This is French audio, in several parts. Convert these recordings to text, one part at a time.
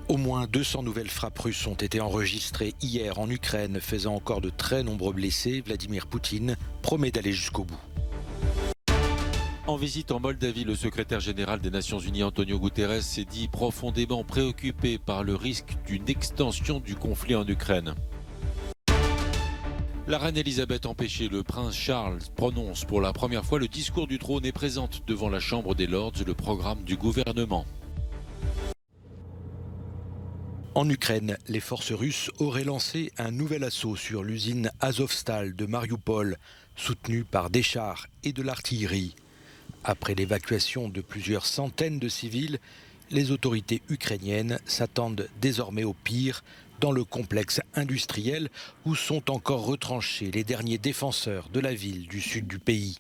Au moins 200 nouvelles frappes russes ont été enregistrées hier en Ukraine, faisant encore de très nombreux blessés. Vladimir Poutine promet d'aller jusqu'au bout. En visite en Moldavie, le secrétaire général des Nations Unies, Antonio Guterres, s'est dit profondément préoccupé par le risque d'une extension du conflit en Ukraine. La reine Elisabeth empêchée, le prince Charles prononce pour la première fois le discours du trône et présente devant la Chambre des Lords le programme du gouvernement. En Ukraine, les forces russes auraient lancé un nouvel assaut sur l'usine Azovstal de Mariupol, soutenue par des chars et de l'artillerie. Après l'évacuation de plusieurs centaines de civils, les autorités ukrainiennes s'attendent désormais au pire dans le complexe industriel où sont encore retranchés les derniers défenseurs de la ville du sud du pays.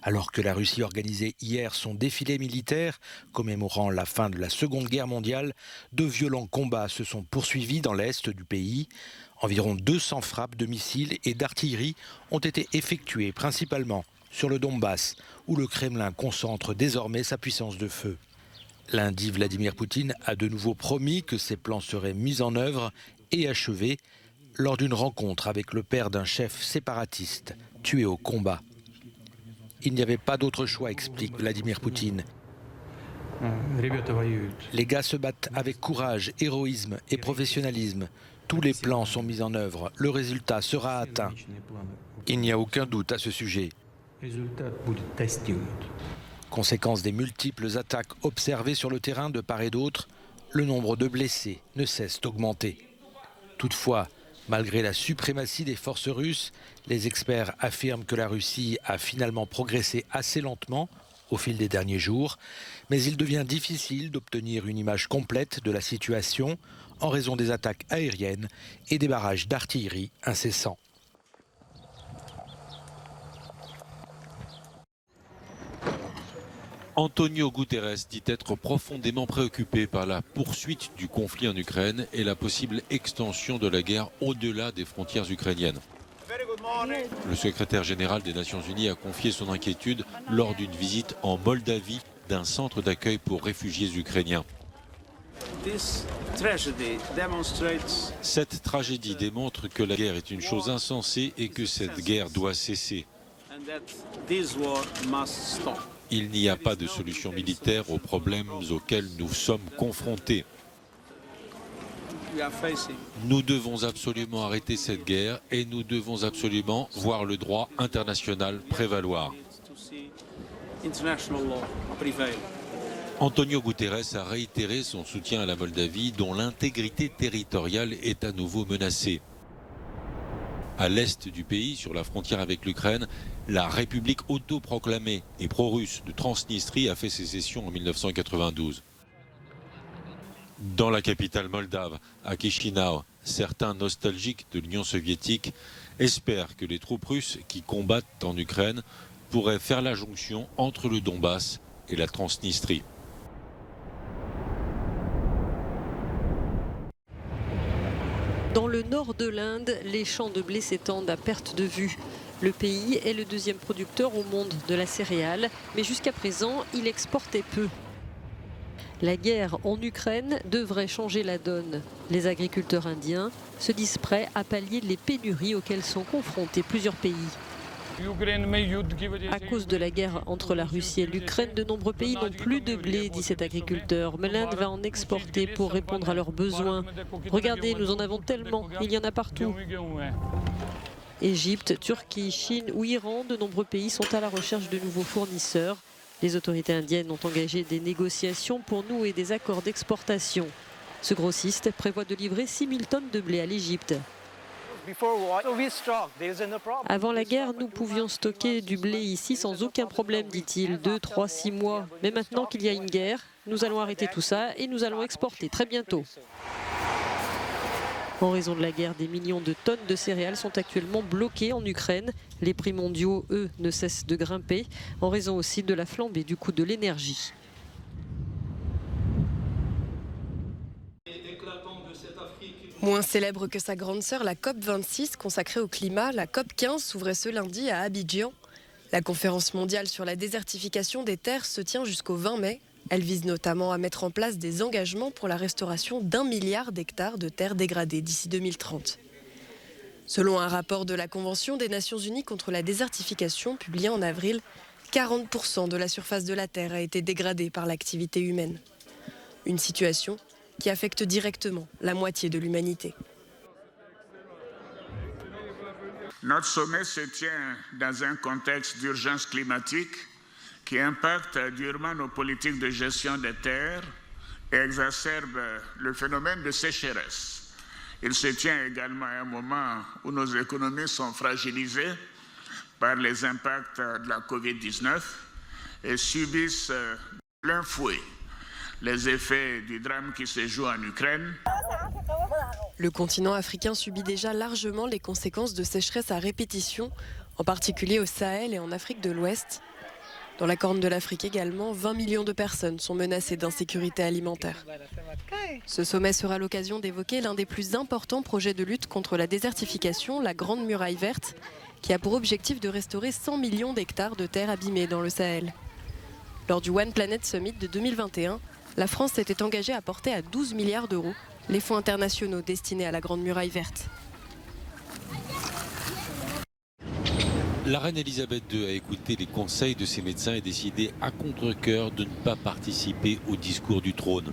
Alors que la Russie organisait hier son défilé militaire commémorant la fin de la Seconde Guerre mondiale, de violents combats se sont poursuivis dans l'est du pays. Environ 200 frappes de missiles et d'artillerie ont été effectuées principalement sur le Donbass, où le Kremlin concentre désormais sa puissance de feu. Lundi, Vladimir Poutine a de nouveau promis que ses plans seraient mis en œuvre et achevés lors d'une rencontre avec le père d'un chef séparatiste tué au combat. Il n'y avait pas d'autre choix, explique Vladimir Poutine. Les gars se battent avec courage, héroïsme et professionnalisme. Tous les plans sont mis en œuvre. Le résultat sera atteint. Il n'y a aucun doute à ce sujet. Conséquence des multiples attaques observées sur le terrain de part et d'autre, le nombre de blessés ne cesse d'augmenter. Toutefois, malgré la suprématie des forces russes, les experts affirment que la Russie a finalement progressé assez lentement au fil des derniers jours, mais il devient difficile d'obtenir une image complète de la situation en raison des attaques aériennes et des barrages d'artillerie incessants. Antonio Guterres dit être profondément préoccupé par la poursuite du conflit en Ukraine et la possible extension de la guerre au-delà des frontières ukrainiennes. Le secrétaire général des Nations Unies a confié son inquiétude lors d'une visite en Moldavie d'un centre d'accueil pour réfugiés ukrainiens. Cette tragédie démontre que la guerre est une chose insensée et que cette guerre doit cesser. Il n'y a pas de solution militaire aux problèmes auxquels nous sommes confrontés. Nous devons absolument arrêter cette guerre et nous devons absolument voir le droit international prévaloir. Antonio Guterres a réitéré son soutien à la Moldavie, dont l'intégrité territoriale est à nouveau menacée. À l'est du pays, sur la frontière avec l'Ukraine, la République autoproclamée et pro-russe de Transnistrie a fait sécession en 1992. Dans la capitale moldave, à Chisinau, certains nostalgiques de l'Union soviétique espèrent que les troupes russes qui combattent en Ukraine pourraient faire la jonction entre le Donbass et la Transnistrie. Dans le nord de l'Inde, les champs de blé s'étendent à perte de vue. Le pays est le deuxième producteur au monde de la céréale, mais jusqu'à présent, il exportait peu. La guerre en Ukraine devrait changer la donne. Les agriculteurs indiens se disent prêts à pallier les pénuries auxquelles sont confrontés plusieurs pays. À cause de la guerre entre la Russie et l'Ukraine, de nombreux pays n'ont plus de blé, dit cet agriculteur. Mais l'Inde va en exporter pour répondre à leurs besoins. Regardez, nous en avons tellement, il y en a partout. Égypte, Turquie, Chine ou Iran, de nombreux pays sont à la recherche de nouveaux fournisseurs. Les autorités indiennes ont engagé des négociations pour nouer des accords d'exportation. Ce grossiste prévoit de livrer 6 000 tonnes de blé à l'Égypte. Avant la guerre, nous pouvions stocker du blé ici sans aucun problème, dit-il, 2, 3, 6 mois. Mais maintenant qu'il y a une guerre, nous allons arrêter tout ça et nous allons exporter très bientôt. En raison de la guerre, des millions de tonnes de céréales sont actuellement bloquées en Ukraine. Les prix mondiaux, eux, ne cessent de grimper, en raison aussi de la flambée du coût de l'énergie. Moins célèbre que sa grande sœur, la COP26 consacrée au climat, la COP15 s'ouvrait ce lundi à Abidjan. La conférence mondiale sur la désertification des terres se tient jusqu'au 20 mai. Elle vise notamment à mettre en place des engagements pour la restauration d'1 milliard d'hectares de terres dégradées d'ici 2030. Selon un rapport de la Convention des Nations Unies contre la désertification publié en avril, 40% de la surface de la Terre a été dégradée par l'activité humaine. Une situation qui affecte directement la moitié de l'humanité. Notre sommet se tient dans un contexte d'urgence climatique qui impacte durement nos politiques de gestion des terres et exacerbe le phénomène de sécheresse. Il se tient également à un moment où nos économies sont fragilisées par les impacts de la Covid-19 et subissent plein fouet les effets du drame qui se joue en Ukraine. Le continent africain subit déjà largement les conséquences de sécheresse à répétition, en particulier au Sahel et en Afrique de l'Ouest. Dans la Corne de l'Afrique également, 20 millions de personnes sont menacées d'insécurité alimentaire. Ce sommet sera l'occasion d'évoquer l'un des plus importants projets de lutte contre la désertification, la Grande Muraille Verte, qui a pour objectif de restaurer 100 millions d'hectares de terres abîmées dans le Sahel. Lors du One Planet Summit de 2021, la France s'était engagée à porter à 12 milliards d'euros les fonds internationaux destinés à la Grande Muraille Verte. La reine Elisabeth II a écouté les conseils de ses médecins et décidé à contre-cœur de ne pas participer au discours du trône.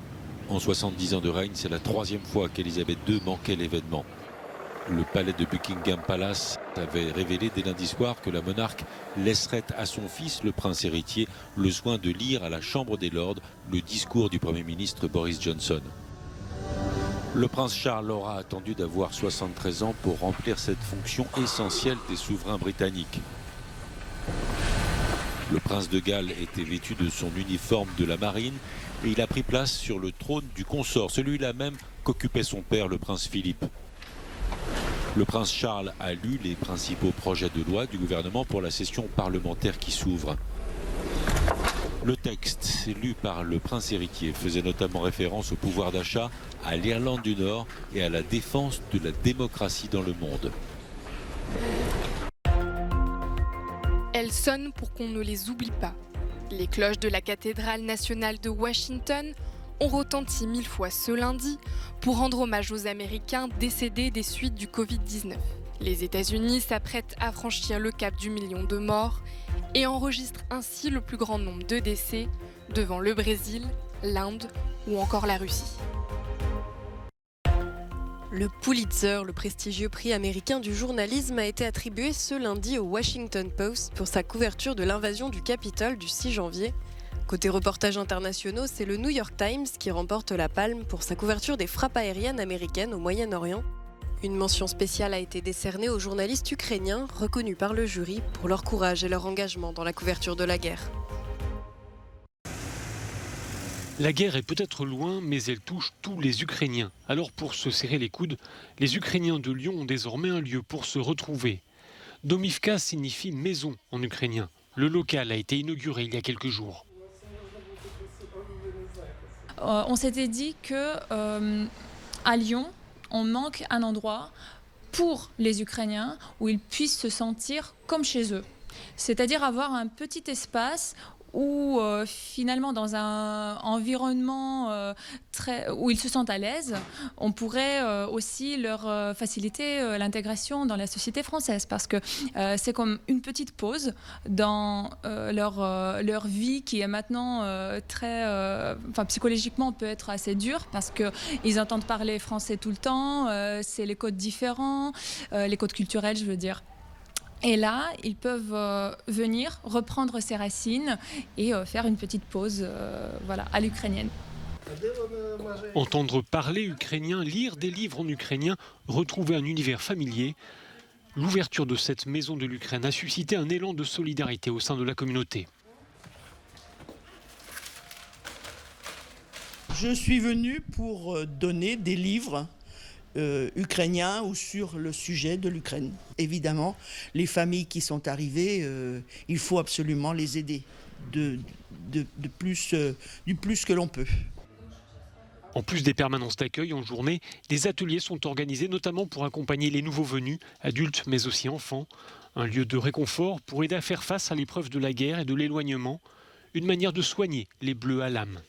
En 70 ans de règne, c'est la 3e fois qu'Elisabeth II manquait l'événement. Le palais de Buckingham Palace avait révélé dès lundi soir que la monarque laisserait à son fils, le prince héritier, le soin de lire à la Chambre des Lords le discours du Premier ministre Boris Johnson. Le prince Charles aura attendu d'avoir 73 ans pour remplir cette fonction essentielle des souverains britanniques. Le prince de Galles était vêtu de son uniforme de la marine et il a pris place sur le trône du consort, celui-là même qu'occupait son père, le prince Philippe. Le prince Charles a lu les principaux projets de loi du gouvernement pour la session parlementaire qui s'ouvre. Le texte, lu par le prince héritier, faisait notamment référence au pouvoir d'achat, à l'Irlande du Nord et à la défense de la démocratie dans le monde. Elles sonnent pour qu'on ne les oublie pas. Les cloches de la cathédrale nationale de Washington ont retenti 1000 fois ce lundi pour rendre hommage aux Américains décédés des suites du Covid-19. Les États-Unis s'apprêtent à franchir le cap du million de morts et enregistrent ainsi le plus grand nombre de décès devant le Brésil, l'Inde ou encore la Russie. Le Pulitzer, le prestigieux prix américain du journalisme, a été attribué ce lundi au Washington Post pour sa couverture de l'invasion du Capitole du 6 janvier. Côté reportages internationaux, c'est le New York Times qui remporte la palme pour sa couverture des frappes aériennes américaines au Moyen-Orient. Une mention spéciale a été décernée aux journalistes ukrainiens, reconnus par le jury pour leur courage et leur engagement dans la couverture de la guerre. La guerre est peut-être loin, mais elle touche tous les Ukrainiens. Alors pour se serrer les coudes, les Ukrainiens de Lyon ont désormais un lieu pour se retrouver. Domivka signifie maison en ukrainien. Le local a été inauguré il y a quelques jours. On s'était dit que à Lyon, on manque un endroit pour les Ukrainiens où ils puissent se sentir comme chez eux. C'est-à-dire avoir un petit espace où finalement dans un environnement où ils se sentent à l'aise, on pourrait aussi leur faciliter l'intégration dans la société française, parce que c'est comme une petite pause dans leur vie qui est maintenant psychologiquement peut être assez dure, parce qu'ils entendent parler français tout le temps, c'est les codes différents, les codes culturels je veux dire. Et là, ils peuvent venir reprendre ses racines et faire une petite pause à l'ukrainienne. Entendre parler ukrainien, lire des livres en ukrainien, retrouver un univers familier. L'ouverture de cette maison de l'Ukraine a suscité un élan de solidarité au sein de la communauté. Je suis venu pour donner des livres ukrainiens ou sur le sujet de l'Ukraine. Évidemment, les familles qui sont arrivées, il faut absolument les aider du plus que l'on peut. En plus des permanences d'accueil en journée, des ateliers sont organisés notamment pour accompagner les nouveaux venus, adultes mais aussi enfants. Un lieu de réconfort pour aider à faire face à l'épreuve de la guerre et de l'éloignement. une manière de soigner les bleus à l'âme.